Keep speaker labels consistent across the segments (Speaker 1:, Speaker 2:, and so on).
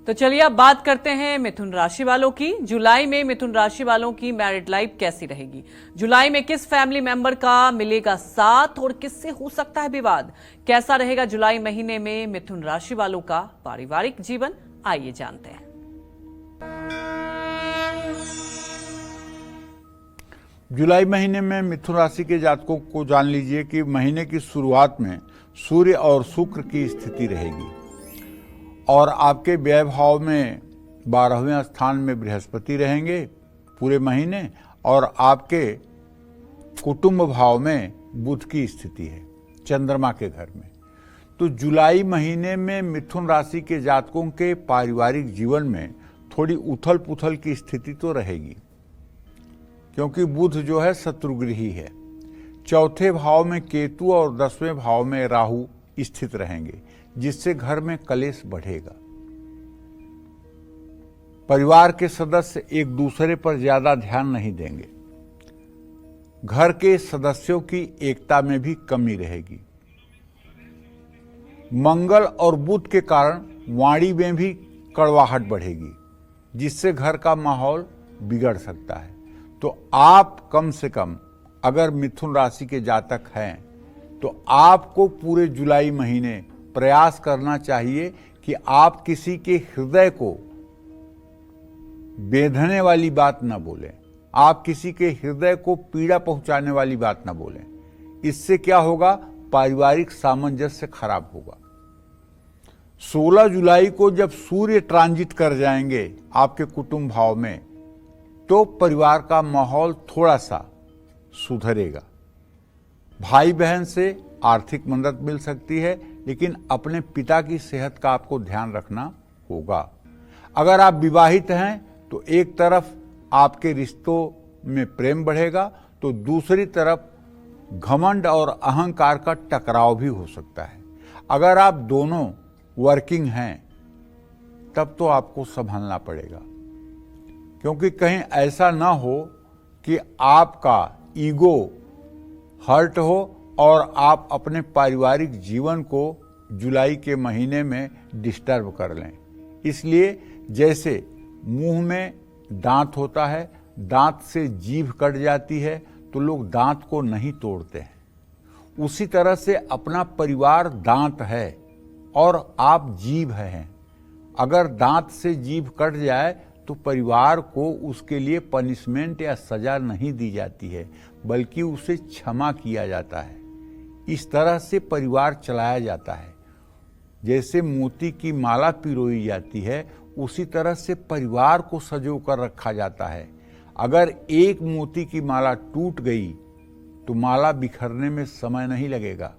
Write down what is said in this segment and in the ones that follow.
Speaker 1: तो चलिए अब बात करते हैं मिथुन राशि वालों की। जुलाई में मिथुन राशि वालों की मैरिड लाइफ कैसी रहेगी? जुलाई में किस फैमिली मेंबर का मिलेगा साथ और किससे हो सकता है विवाद? कैसा रहेगा जुलाई महीने में मिथुन राशि वालों का पारिवारिक जीवन? आइए जानते हैं।
Speaker 2: जुलाई महीने में मिथुन राशि के जातकों को जान लीजिए कि महीने की शुरुआत में सूर्य और शुक्र की स्थिति रहेगी और आपके व्यय भाव में 12वें स्थान में बृहस्पति रहेंगे पूरे महीने और आपके कुटुंब भाव में बुध की स्थिति है चंद्रमा के घर में। तो जुलाई महीने में मिथुन राशि के जातकों के पारिवारिक जीवन में थोड़ी उथल पुथल की स्थिति तो रहेगी, क्योंकि बुध जो है शत्रुगृही है। चौथे भाव में केतु और 10वें भाव में राहु स्थित रहेंगे, जिससे घर में कलेश बढ़ेगा। परिवार के सदस्य एक दूसरे पर ज्यादा ध्यान नहीं देंगे। घर के सदस्यों की एकता में भी कमी रहेगी। मंगल और बुध के कारण वाणी में भी कड़वाहट बढ़ेगी, जिससे घर का माहौल बिगड़ सकता है। तो आप कम से कम अगर मिथुन राशि के जातक हैं तो आपको पूरे जुलाई महीने प्रयास करना चाहिए कि आप किसी के हृदय को बेधने वाली बात न बोलें, आप किसी के हृदय को पीड़ा पहुंचाने वाली बात न बोलें। इससे क्या होगा? पारिवारिक सामंजस्य खराब होगा। 16 जुलाई को जब सूर्य ट्रांजिट कर जाएंगे आपके कुटुंब भाव में, तो परिवार का माहौल थोड़ा सा सुधरेगा। भाई बहन से आर्थिक मदद मिल सकती है, लेकिन अपने पिता की सेहत का आपको ध्यान रखना होगा। अगर आप विवाहित हैं तो एक तरफ आपके रिश्तों में प्रेम बढ़ेगा, तो दूसरी तरफ घमंड और अहंकार का टकराव भी हो सकता है। अगर आप दोनों वर्किंग हैं तब तो आपको संभालना पड़ेगा, क्योंकि कहीं ऐसा ना हो कि आपका ईगो हर्ट हो और आप अपने पारिवारिक जीवन को जुलाई के महीने में डिस्टर्ब कर लें। इसलिए जैसे मुंह में दांत होता है, दांत से जीभ कट जाती है तो लोग दांत को नहीं तोड़ते हैं, उसी तरह से अपना परिवार दांत है और आप जीभ हैं। अगर दांत से जीभ कट जाए तो परिवार को उसके लिए पनिशमेंट या सजा नहीं दी जाती है, बल्कि उसे क्षमा किया जाता है। इस तरह से परिवार चलाया जाता है। जैसे मोती की माला पिरोई जाती है, उसी तरह से परिवार को सजो कर रखा जाता है। अगर एक मोती की माला टूट गई तो माला बिखरने में समय नहीं लगेगा।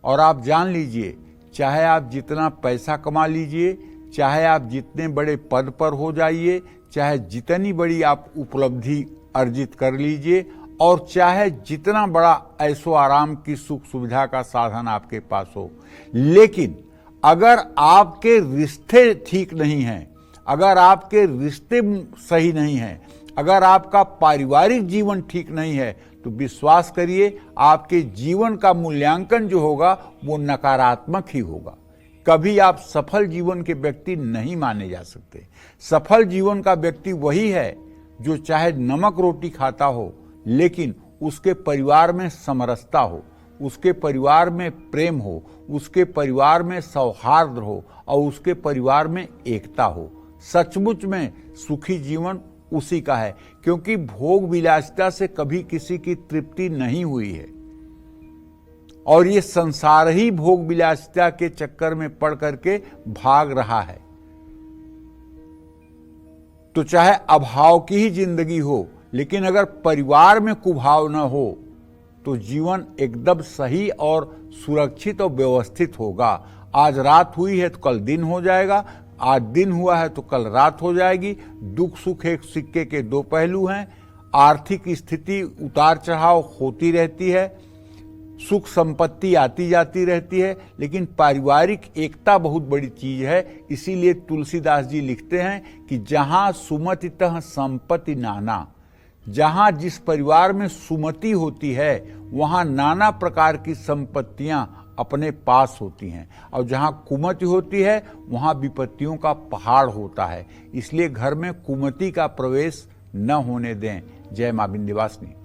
Speaker 2: और आप जान लीजिए, चाहे आप जितना पैसा कमा लीजिए, चाहे आप जितने बड़े पद पर हो जाइए, चाहे जितनी बड़ी आप उपलब्धि अर्जित कर लीजिए, और चाहे जितना बड़ा ऐशो आराम की सुख सुविधा का साधन आपके पास हो, लेकिन अगर आपके रिश्ते ठीक नहीं हैं, अगर आपके रिश्ते सही नहीं हैं, अगर आपका पारिवारिक जीवन ठीक नहीं है, तो विश्वास करिए आपके जीवन का मूल्यांकन जो होगा वो नकारात्मक ही होगा। कभी आप सफल जीवन के व्यक्ति नहीं माने जा सकते। सफल जीवन का व्यक्ति वही है जो चाहे नमक रोटी खाता हो, लेकिन उसके परिवार में समरसता हो, उसके परिवार में प्रेम हो, उसके परिवार में सौहार्द हो और उसके परिवार में एकता हो। सचमुच में सुखी जीवन उसी का है, क्योंकि भोग विलासिता से कभी किसी की तृप्ति नहीं हुई है और ये संसार ही भोग विलासिता के चक्कर में पड़ करके भाग रहा है। तो चाहे अभाव की ही जिंदगी हो, लेकिन अगर परिवार में कुभाव न हो तो जीवन एकदम सही और सुरक्षित और व्यवस्थित होगा। आज रात हुई है तो कल दिन हो जाएगा, आज दिन हुआ है तो कल रात हो जाएगी। दुख सुख एक सिक्के के दो पहलू हैं। आर्थिक स्थिति उतार चढ़ाव होती रहती है, सुख संपत्ति आती जाती रहती है, लेकिन पारिवारिक एकता बहुत बड़ी चीज है। इसीलिए तुलसीदास जी लिखते हैं कि जहां सुमति तह संपत्ति नाना, जहां जिस परिवार में सुमति होती है वहां नाना प्रकार की संपत्तियां अपने पास होती हैं, और जहां कुमति होती है वहां विपत्तियों का पहाड़ होता है। इसलिए घर में कुमति का प्रवेश न होने दें। जय मां विंध्यवासिनी।